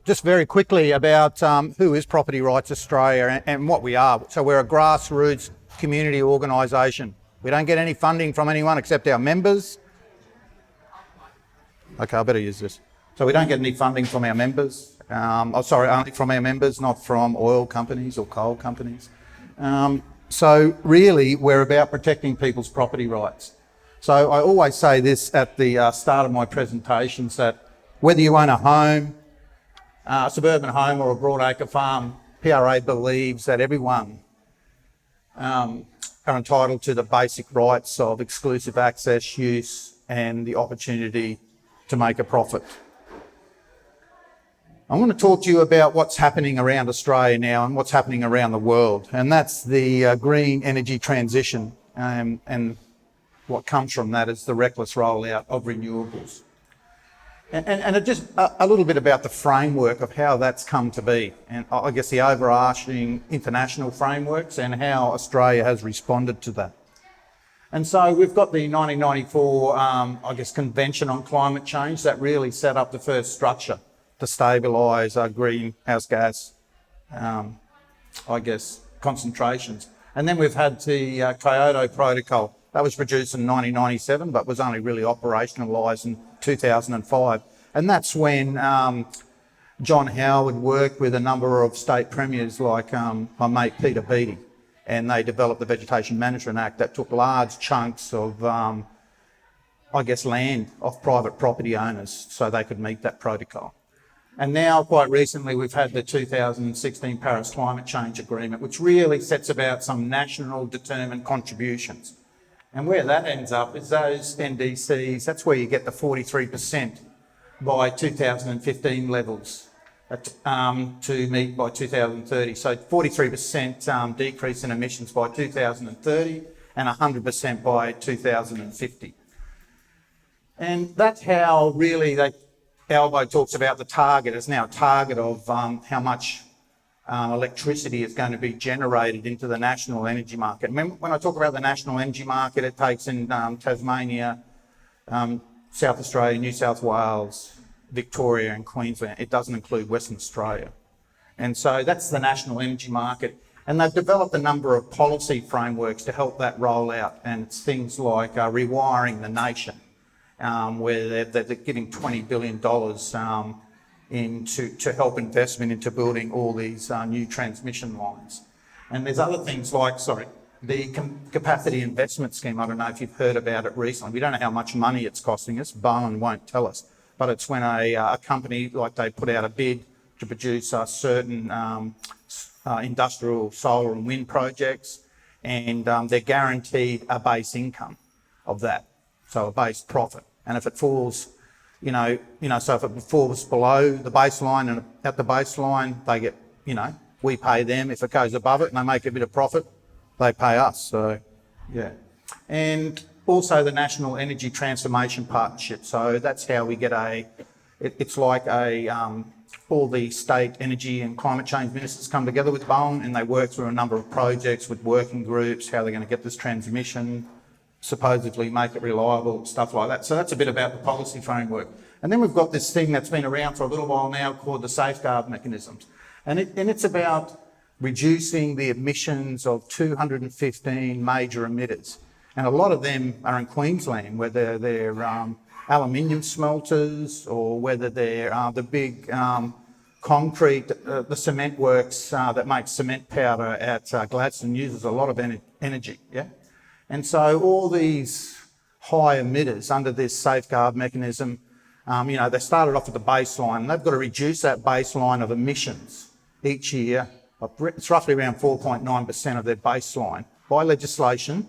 just very quickly about who is Property Rights Australia and what we are. So we're a grassroots community organisation. We don't get any funding from anyone except our members. Okay, I better use this. So we don't get any funding from our members. Only from our members, not from oil companies or coal companies. So really, we're about protecting people's property rights. So I always say this at the start of my presentations, that whether you own a home, a suburban home or a broadacre farm, PRA believes that everyone are entitled to the basic rights of exclusive access, use and the opportunity to make a profit. I want to talk to you about what's happening around Australia now and what's happening around the world, and that's the green energy transition, and what comes from that is the reckless rollout of renewables. And just a little bit about the framework of how that's come to be, and I guess the overarching international frameworks and how Australia has responded to that. And so we've got the 1994, Convention on Climate Change that really set up the first structure to stabilise greenhouse gas, concentrations. And then we've had the Kyoto Protocol. That was produced in 1997, but was only really operationalised in 2005. And that's when John Howard worked with a number of state premiers like my mate Peter Beattie, and they developed the Vegetation Management Act that took large chunks of, land off private property owners so they could meet that protocol. And now, quite recently, we've had the 2016 Paris Climate Change Agreement, which really sets about some national determined contributions. And where that ends up is those NDCs, that's where you get the 43% by 2015 levels to meet by 2030. So 43% decrease in emissions by 2030 and 100% by 2050. And that's how really Albo talks about the target as now a target of how much electricity is going to be generated into the national energy market. When I talk about the national energy market, it takes in Tasmania, South Australia, New South Wales, Victoria and Queensland. It doesn't include Western Australia. And so that's the national energy market. And they've developed a number of policy frameworks to help that roll out. And it's things like rewiring the nation, where they're giving $20 billion to help investment into building all these new transmission lines. And there's other things like, the capacity investment scheme. I don't know if you've heard about it recently. We don't know how much money it's costing us. Bowen won't tell us. But it's when a company, like they put out a bid to produce certain industrial solar and wind projects, and they're guaranteed a base income of that, so a base profit. And if it falls, so if it falls below the baseline and at the baseline, they get, we pay them. If it goes above it and they make a bit of profit, they pay us. So, yeah. And also the National Energy Transformation Partnership. So that's how we get it's like all the state energy and climate change ministers come together with Bowen and they work through a number of projects with working groups, how they're going to get this transmission, supposedly make it reliable, stuff like that. So that's a bit about the policy framework. And then we've got this thing that's been around for a little while now called the safeguard mechanisms. And it's about reducing the emissions of 215 major emitters. And a lot of them are in Queensland, whether they're aluminium smelters or whether they're the big concrete, the cement works that make cement powder at Gladstone uses a lot of energy, yeah? And so all these high emitters under this safeguard mechanism, they started off at the baseline and they've got to reduce that baseline of emissions each year. It's roughly around 4.9% of their baseline by legislation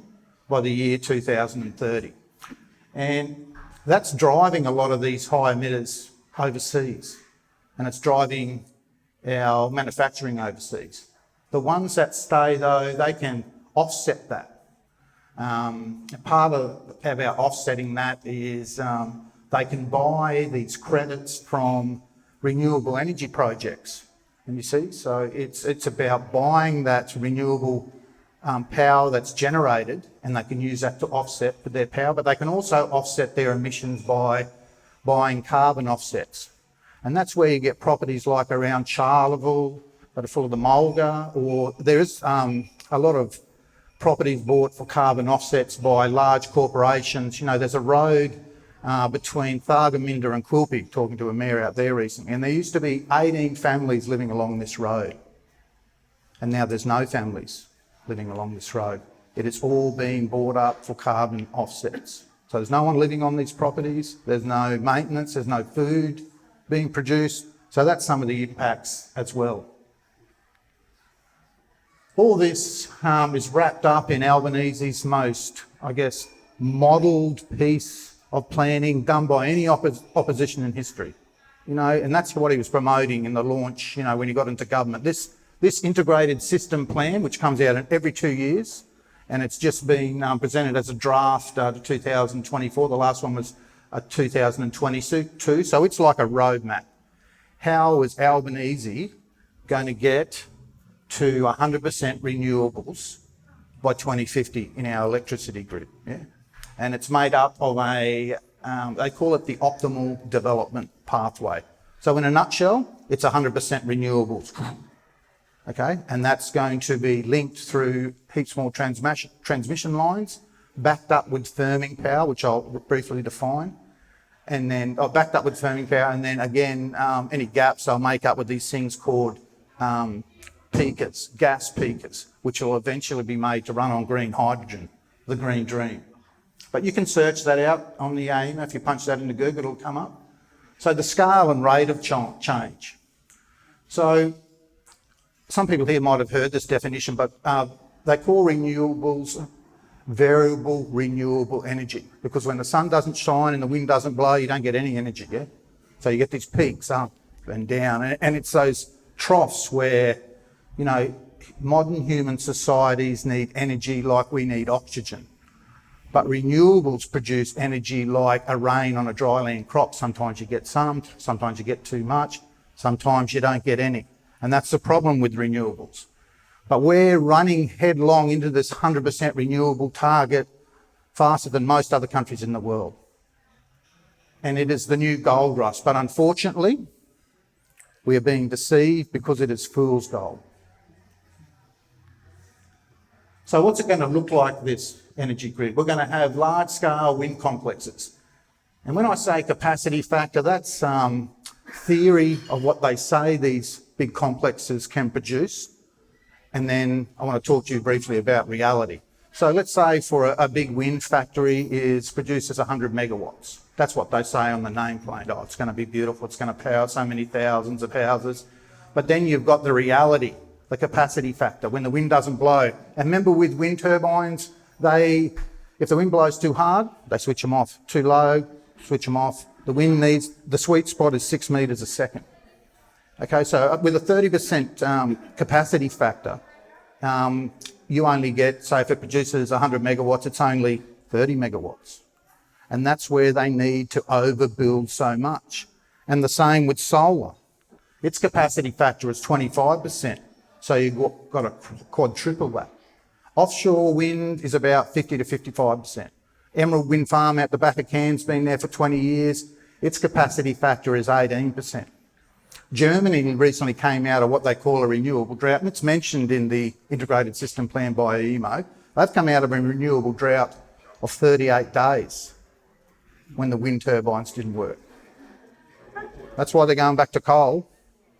by the year 2030. And that's driving a lot of these high emitters overseas, and it's driving our manufacturing overseas. The ones that stay though, they can offset that. Part of our offsetting that is they can buy these credits from renewable energy projects. And you see, so it's about buying that renewable power that's generated, and they can use that to offset their power, but they can also offset their emissions by buying carbon offsets. And that's where you get properties like around Charleville that are full of the mulga, or there is a lot of properties bought for carbon offsets by large corporations. You know, there's a road between Thargomindah and Quilpie, talking to a mayor out there recently, and there used to be 18 families living along this road. And now there's no families living along this road. It is all being bought up for carbon offsets. So there's no one living on these properties, there's no maintenance, there's no food being produced. So that's some of the impacts as well. All this is wrapped up in Albanese's most, I guess, modelled piece of planning done by any opposition in history. You know, and that's what he was promoting in the launch, you know, when he got into government. This integrated system plan, which comes out every 2 years, and it's just been presented as a draft to 2024. The last one was 2022. So it's like a roadmap. How is Albanese going to get to 100% renewables by 2050 in our electricity grid? Yeah? And it's made up of they call it the optimal development pathway. So in a nutshell, it's 100% renewables. Okay, and that's going to be linked through heaps more transmission lines, backed up with firming power, which I'll briefly define, and then backed up with firming power, and then again, any gaps I'll make up with these things called peakers, gas peakers, which will eventually be made to run on green hydrogen, the green dream. But you can search that out on the AIM. If you punch that into Google, it'll come up. So the scale and rate of change. So some people here might have heard this definition, but they call renewables variable renewable energy, because when the sun doesn't shine and the wind doesn't blow, you don't get any energy, yeah? So you get these peaks up and down, and it's those troughs where, you know, modern human societies need energy like we need oxygen. But renewables produce energy like a rain on a dryland crop. Sometimes you get some, sometimes you get too much, sometimes you don't get any. And that's the problem with renewables. But we're running headlong into this 100% renewable target faster than most other countries in the world. And it is the new gold rush. But unfortunately, we are being deceived because it is fool's gold. So what's it going to look like, this energy grid? We're going to have large-scale wind complexes. And when I say capacity factor, that's theory of what they say these big complexes can produce. And then I want to talk to you briefly about reality. So let's say for a big wind factory produces 100 megawatts. That's what they say on the nameplate. Oh, it's going to be beautiful. It's going to power so many thousands of houses. But then you've got the reality, the capacity factor, when the wind doesn't blow. And remember with wind turbines, if the wind blows too hard, they switch them off. Too low, switch them off. The sweet spot is 6 metres a second. Okay, so with a 30% capacity factor, you only get, say if it produces 100 megawatts, it's only 30 megawatts. And that's where they need to overbuild so much. And the same with solar. Its capacity factor is 25%, so you've got to quadruple that. Offshore wind is about 50 to 55%. Emerald Wind Farm out the back of Cairns, been there for 20 years. Its capacity factor is 18%. Germany recently came out of what they call a renewable drought, and it's mentioned in the integrated system plan by EMO. They've come out of a renewable drought of 38 days when the wind turbines didn't work. That's why they're going back to coal.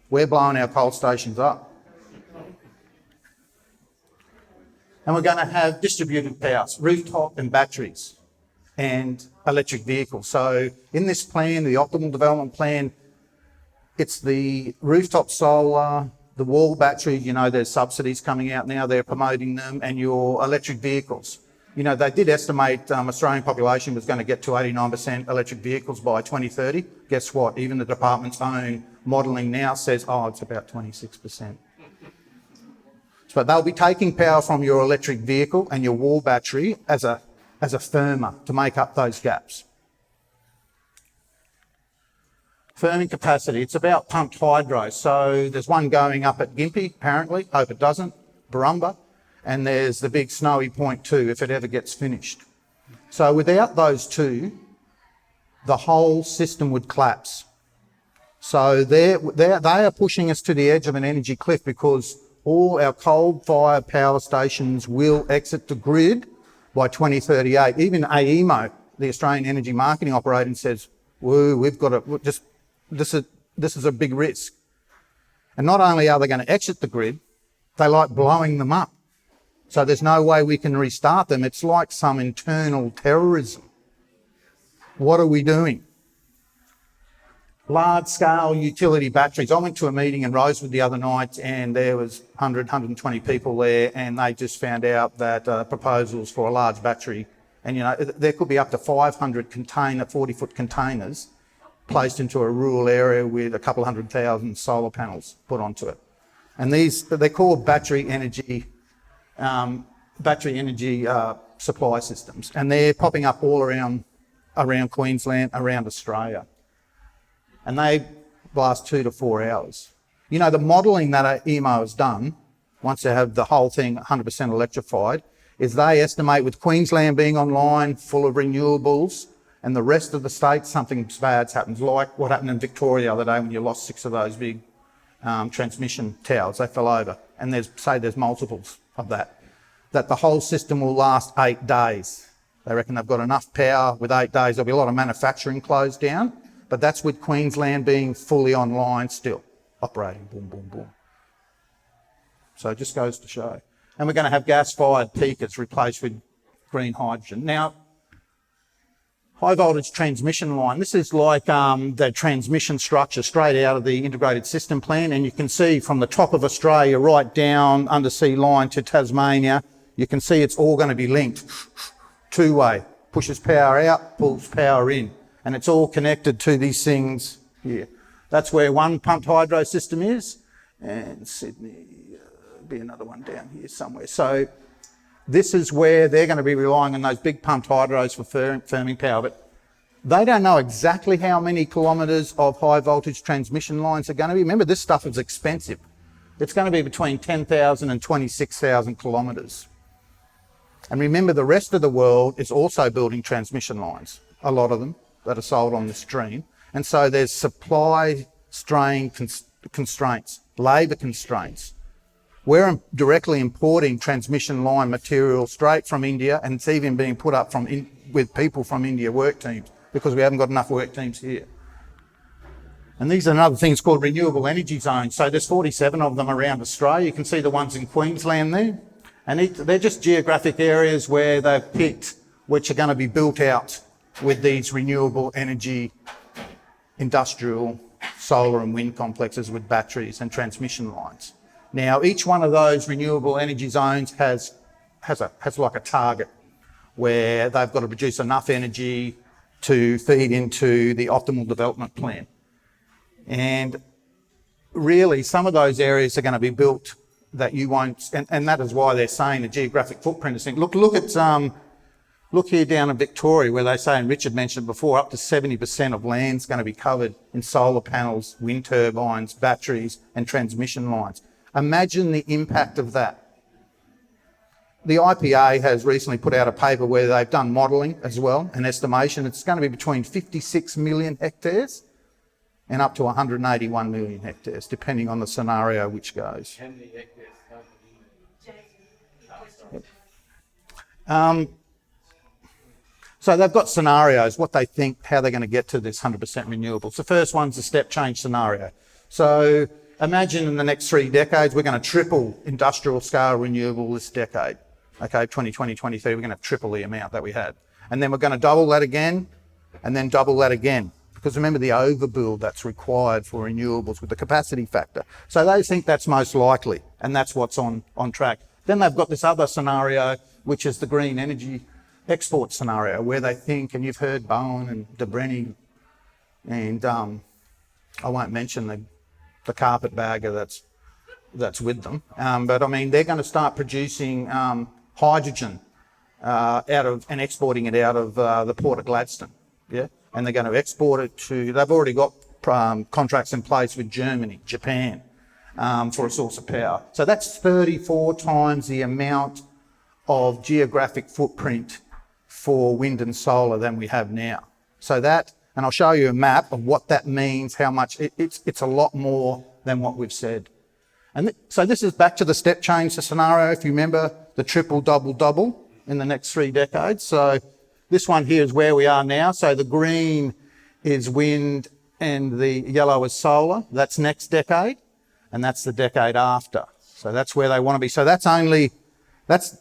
We're blowing our coal stations up. And we're going to have distributed powers, rooftop and batteries, and electric vehicles. So in this plan, the optimal development plan, it's the rooftop solar, the wall batteries, you know, there's subsidies coming out now, they're promoting them, and your electric vehicles. You know, they did estimate Australian population was going to get to 89% electric vehicles by 2030. Guess what? Even the department's own modelling now says, oh, it's about 26%. But they'll be taking power from your electric vehicle and your wall battery as a firmer to make up those gaps. Firming capacity, it's about pumped hydro. So there's one going up at Gympie, apparently, hope it doesn't, Barumba, and there's the big Snowy Point 2 if it ever gets finished. So without those two, the whole system would collapse. So they are pushing us to the edge of an energy cliff because all our coal-fired power stations will exit the grid by 2038. Even AEMO, the Australian Energy Marketing Operator, says, "Woo, we've got to just this is a big risk." And not only are they going to exit the grid, they like blowing them up. So there's no way we can restart them. It's like some internal terrorism. What are we doing? Large-scale utility batteries. I went to a meeting in Rosewood the other night and there was 100, 120 people there, and they just found out that proposals for a large battery, and there could be up to 500 40-foot containers placed into a rural area with a couple 100,000 solar panels put onto it. And they're called battery energy supply systems, and they're popping up all around Queensland, around Australia. And they last 2 to 4 hours. The modelling that EMO has done, once they have the whole thing 100% electrified, is they estimate with Queensland being online, full of renewables, and the rest of the states, something bad happens, like what happened in Victoria the other day when you lost 6 of those big transmission towers. They fell over. And there's multiples of that the whole system will last 8 days. They reckon they've got enough power with 8 days. There'll be a lot of manufacturing closed down, but that's with Queensland being fully online still, operating, boom, boom, boom. So it just goes to show. And we're going to have gas-fired peakers replaced with green hydrogen. Now, high voltage transmission line, this is like the transmission structure straight out of the integrated system plan, and you can see from the top of Australia right down undersea line to Tasmania, you can see it's all going to be linked. Two-way, pushes power out, pulls power in, and it's all connected to these things here. That's where one pumped hydro system is, and Sydney, be another one down here somewhere. So this is where they're going to be relying on those big pumped hydros for firming power, but they don't know exactly how many kilometres of high voltage transmission lines are going to be. Remember, this stuff is expensive. It's going to be between 10,000 and 26,000 kilometres. And remember, the rest of the world is also building transmission lines, a lot of them that are sold on the stream. And so there's supply strain constraints, labour constraints. We're directly importing transmission line material straight from India, and it's even being put up with people from India work teams because we haven't got enough work teams here. And these are another things called renewable energy zones. So there's 47 of them around Australia. You can see the ones in Queensland there. And they're just geographic areas where they've picked which are going to be built out with these renewable energy industrial solar and wind complexes with batteries and transmission lines. Now, each one of those renewable energy zones has like a target where they've got to produce enough energy to feed into the optimal development plan. And really, some of those areas are going to be built that you won't, and that is why they're saying the geographic footprint is. Look here down in Victoria, where they say, and Richard mentioned before, up to 70% of land's going to be covered in solar panels, wind turbines, batteries, and transmission lines. Imagine the impact of that. The IPA has recently put out a paper where they've done modelling as well, an estimation. It's going to be between 56 million hectares and up to 181 million hectares, depending on the scenario which goes. How many hectares? So they've got scenarios, what they think, how they're going to get to this 100% renewables. The first one's a step change scenario. So imagine in the next 3 decades, we're going to triple industrial scale renewable this decade. Okay, 2020, 2030, we're going to triple the amount that we had. And then we're going to double that again, and then double that again. Because remember the overbuild that's required for renewables with the capacity factor. So they think that's most likely, and that's what's on track. Then they've got this other scenario, which is the green energy export scenario, where they think, and you've heard Bowen and De Brenny, and I won't mention the carpetbagger that's with them, but I mean, they're going to start producing hydrogen out of and exporting it out of the port of Gladstone, yeah, and they're going to export it to. They've already got contracts in place with Germany, Japan, for a source of power. So that's 34 times the amount of geographic footprint for wind and solar than we have now. So that And I'll show you a map of what that means, how much, it's a lot more than what we've said. And so this is back to the step change scenario, if you remember, the triple, double, double in the next 3 decades. So this one here is where we are now. So the green is wind and the yellow is solar. That's next decade, and that's the decade after. So that's where they want to be. So that's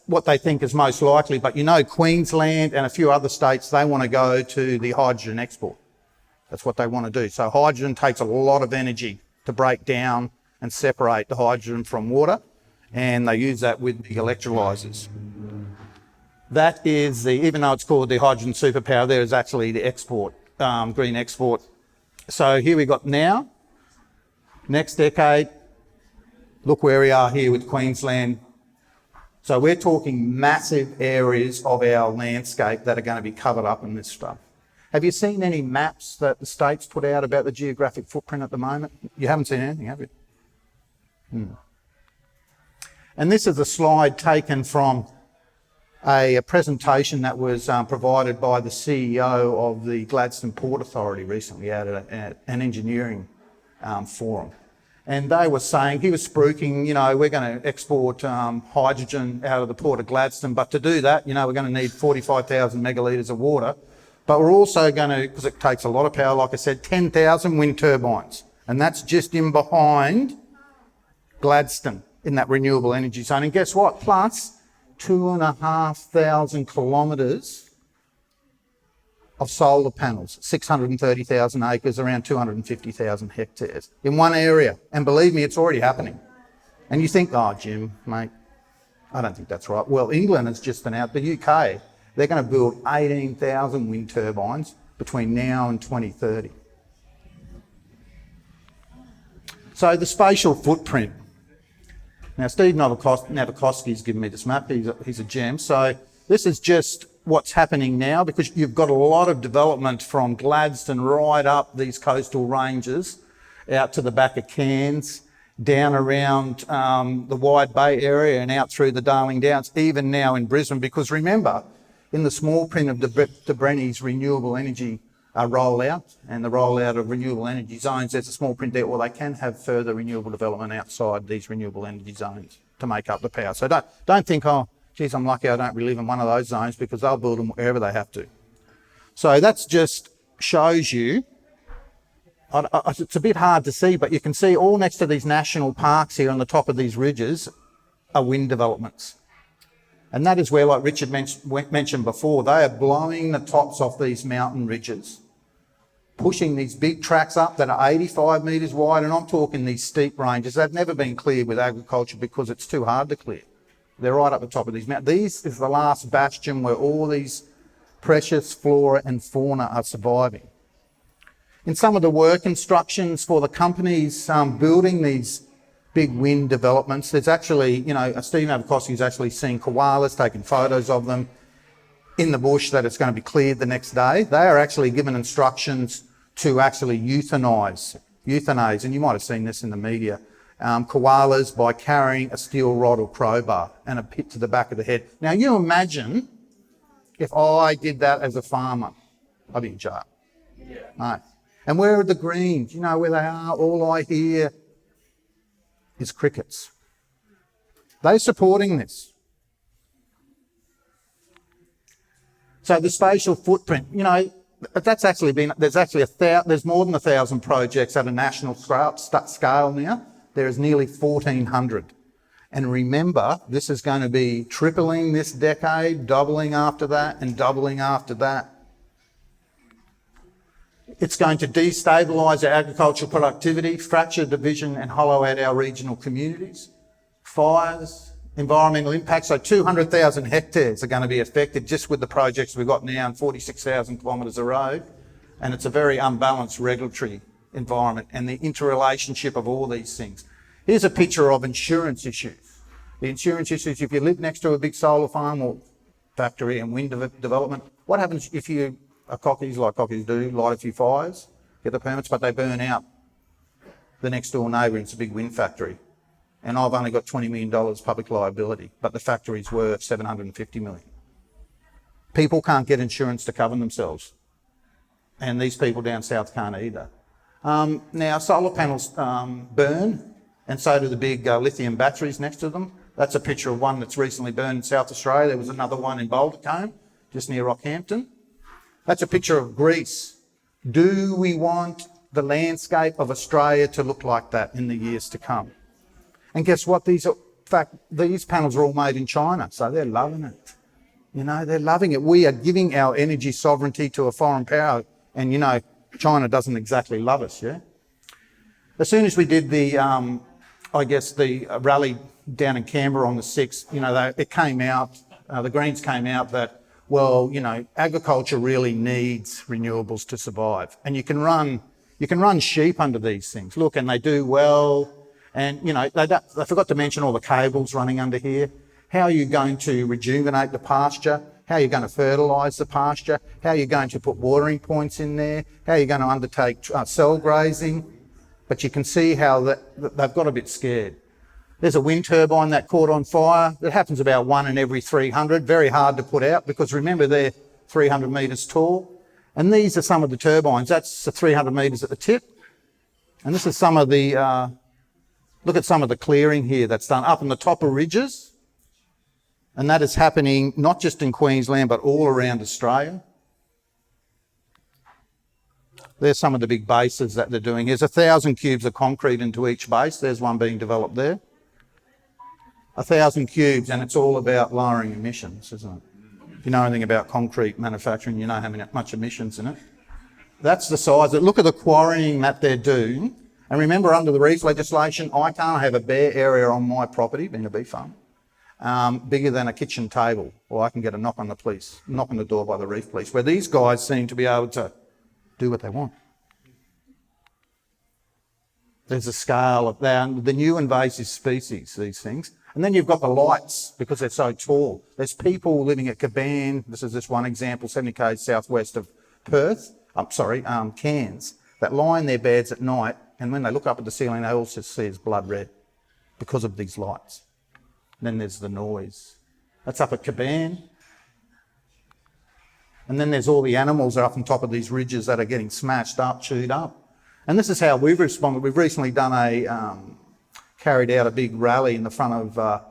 what they think is most likely. But you know, Queensland and a few other states, they want to go to the hydrogen export. That's what they want to do. So hydrogen takes a lot of energy to break down and separate the hydrogen from water, and they use that with the electrolyzers. That is even though it's called the hydrogen superpower, there is actually the export, green export. So here we got now, next decade, look where we are here with Queensland. So we're talking massive areas of our landscape that are going to be covered up in this stuff. Have you seen any maps that the states put out about the geographic footprint at the moment? You haven't seen anything, have you? And this is a slide taken from a presentation that was provided by the CEO of the Gladstone Port Authority recently at an engineering forum. And they were saying, he was spruiking, you know, we're going to export hydrogen out of the port of Gladstone, but to do that, you know, we're going to need 45,000 megalitres of water. But we're also going to, because it takes a lot of power, like I said, 10,000 wind turbines. And that's just in behind Gladstone in that renewable energy zone. And guess what? Plus 2,500 kilometres of solar panels, 630,000 acres, around 250,000 hectares in one area. And believe me, it's already happening. And you think, oh, Jim, mate, I don't think that's right. Well, England has just announced, the UK, they're going to build 18,000 wind turbines between now and 2030. So the spatial footprint. Now, Steve Navikoski's given me this map. He's a gem. So this is just what's happening now, because you've got a lot of development from Gladstone right up these coastal ranges out to the back of Cairns, down around the Wide Bay area and out through the Darling Downs, even now in Brisbane. Because remember, in the small print of de Brenny's renewable energy rollout and the rollout of renewable energy zones, there's a small print there, or they can have further renewable development outside these renewable energy zones to make up the power. So don't think, oh, geez, I'm lucky I don't live in one of those zones, because they'll build them wherever they have to. So that's just shows you, it's a bit hard to see, but you can see all next to these national parks here on the top of these ridges are wind developments. And that is where, like Richard mentioned before, they are blowing the tops off these mountain ridges, pushing these big tracks up that are 85 metres wide, and I'm talking these steep ranges. They've never been cleared with agriculture because it's too hard to clear. They're right up the top of these mountains. This is the last bastion where all these precious flora and fauna are surviving. In some of the work instructions for the companies building these big wind developments, there's actually, you know, Steve Navikoski's actually seen koalas, taking photos of them in the bush that it's going to be cleared the next day. They are actually given instructions to actually euthanize, and you might have seen this in the media, koalas by carrying a steel rod or crowbar and a pit to the back of the head. Now, you imagine if I did that as a farmer, I'd be in jail. Yeah. Right. And where are the greens? You know where they are? All I hear is crickets. They're supporting this. So the spatial footprint, you know, that's actually been, there's more than 1,000 projects at a national scale now. There is nearly 1,400. And remember, this is going to be tripling this decade, doubling after that, and doubling after that. It's going to destabilise our agricultural productivity, fracture, division, and hollow out our regional communities. Fires, environmental impacts. So 200,000 hectares are going to be affected just with the projects we've got now and 46,000 kilometres of road. And it's a very unbalanced regulatory environment and the interrelationship of all these things. Here's a picture of insurance issues. The insurance issues, if you live next to a big solar farm or factory and wind development, what happens if you are cockies, like cockies do, light a few fires, get the permits, but they burn out the next door neighbour, and it's a big wind factory. And I've only got $20 million public liability, but the factory's worth $750 million. People can't get insurance to cover themselves. And these people down south can't either. Now, solar panels burn, and so do the big lithium batteries next to them. That's a picture of one that's recently burned in South Australia. There was another one in Bouldercombe, just near Rockhampton. That's a picture of Greece. Do we want the landscape of Australia to look like that in the years to come? And guess what? These panels are all made in China, so they're loving it. You know, they're loving it. We are giving our energy sovereignty to a foreign power, and you know, China doesn't exactly love us, yeah? As soon as we did the rally down in Canberra on the 6th, you know, it came out, the Greens came out that, well, you know, agriculture really needs renewables to survive. And you can run sheep under these things. Look, and they do well. And, you know, they forgot to mention all the cables running under here. How are you going to rejuvenate the pasture? How are you going to fertilise the pasture? How are you going to put watering points in there? How are you going to undertake cell grazing? But you can see how they've got a bit scared. There's a wind turbine that caught on fire. It happens about 1 in every 300. Very hard to put out because remember they're 300 metres tall. And these are some of the turbines. That's the 300 metres at the tip. And this is some of the, look at some of the clearing here that's done up on the top of ridges. And that is happening not just in Queensland, but all around Australia. There's some of the big bases that they're doing. There's 1,000 cubes of concrete into each base. There's one being developed there. 1,000 cubes, and it's all about lowering emissions, isn't it? If you know anything about concrete manufacturing, you know how much emissions in it. That's the size. Look at the quarrying that they're doing. And remember, under the reef legislation, I can't have a bare area on my property, being a bee farm, bigger than a kitchen table, or I can get a knock on the door by the reef police, where these guys seem to be able to do what they want. There's a scale of the new invasive species, these things. And then you've got the lights, because they're so tall. There's people living at Caban, this is just one example, 70 k's southwest of Perth, Cairns, that lie in their beds at night, and when they look up at the ceiling, they all just see it's blood red because of these lights. Then there's the noise. That's up at Caban. And then there's all the animals up on top of these ridges that are getting smashed up, chewed up. And this is how we've responded. We've recently done carried out a big rally in the front of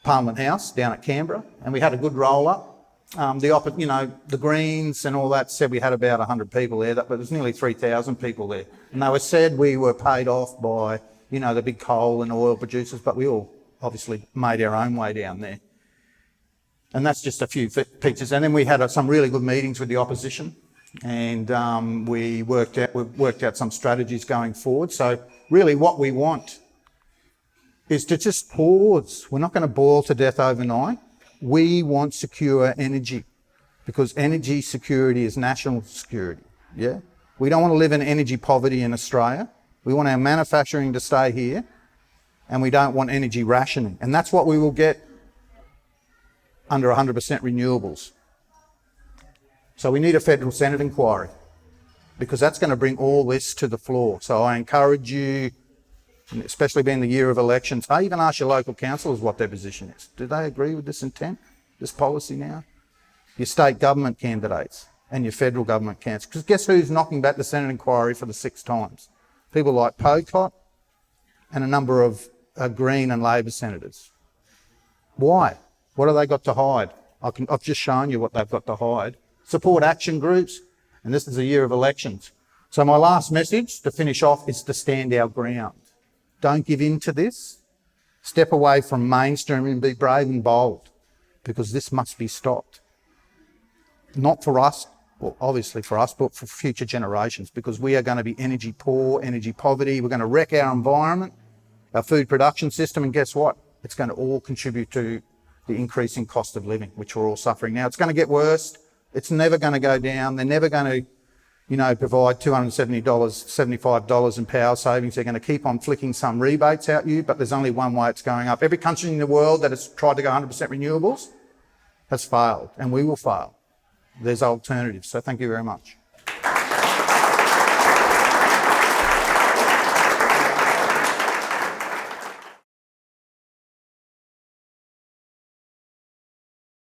Parliament House down at Canberra, and we had a good roll up. The Greens and all that said we had about 100 people there, but there's nearly 3,000 people there. And they said we were paid off by, you know, the big coal and oil producers, but we all obviously made our own way down there. And that's just a few pictures. And then we had some really good meetings with the opposition, and we worked out some strategies going forward. So really what we want is to just pause. We're not going to boil to death overnight. We want secure energy, because energy security is national security, yeah? We don't want to live in energy poverty in Australia. We want our manufacturing to stay here, and we don't want energy rationing. And that's what we will get under 100% renewables. So we need a federal Senate inquiry, because that's going to bring all this to the floor. So I encourage you, especially being the year of elections, I even ask your local councillors what their position is. Do they agree with this intent, this policy now? Your state government candidates and your federal government candidates. Because guess who's knocking back the Senate inquiry for the 6th times? People like Pocott and a number of Green and Labor senators. Why? What have they got to hide? I've just shown you what they've got to hide. Support action groups, and this is a year of elections. So my last message to finish off is to stand our ground. Don't give in to this. Step away from mainstream and be brave and bold, because this must be stopped. Not for us, well, obviously for us, but for future generations, because we are going to be energy poor, energy poverty. We're going to wreck our environment, our food production system, and guess what? It's going to all contribute to the increasing cost of living, which we're all suffering now. It's going to get worse. It's never going to go down. They're never going to, provide $275 in power savings. They're going to keep on flicking some rebates at you, but there's only one way it's going up. Every country in the world that has tried to go 100% renewables has failed, and we will fail. There's alternatives. So thank you very much.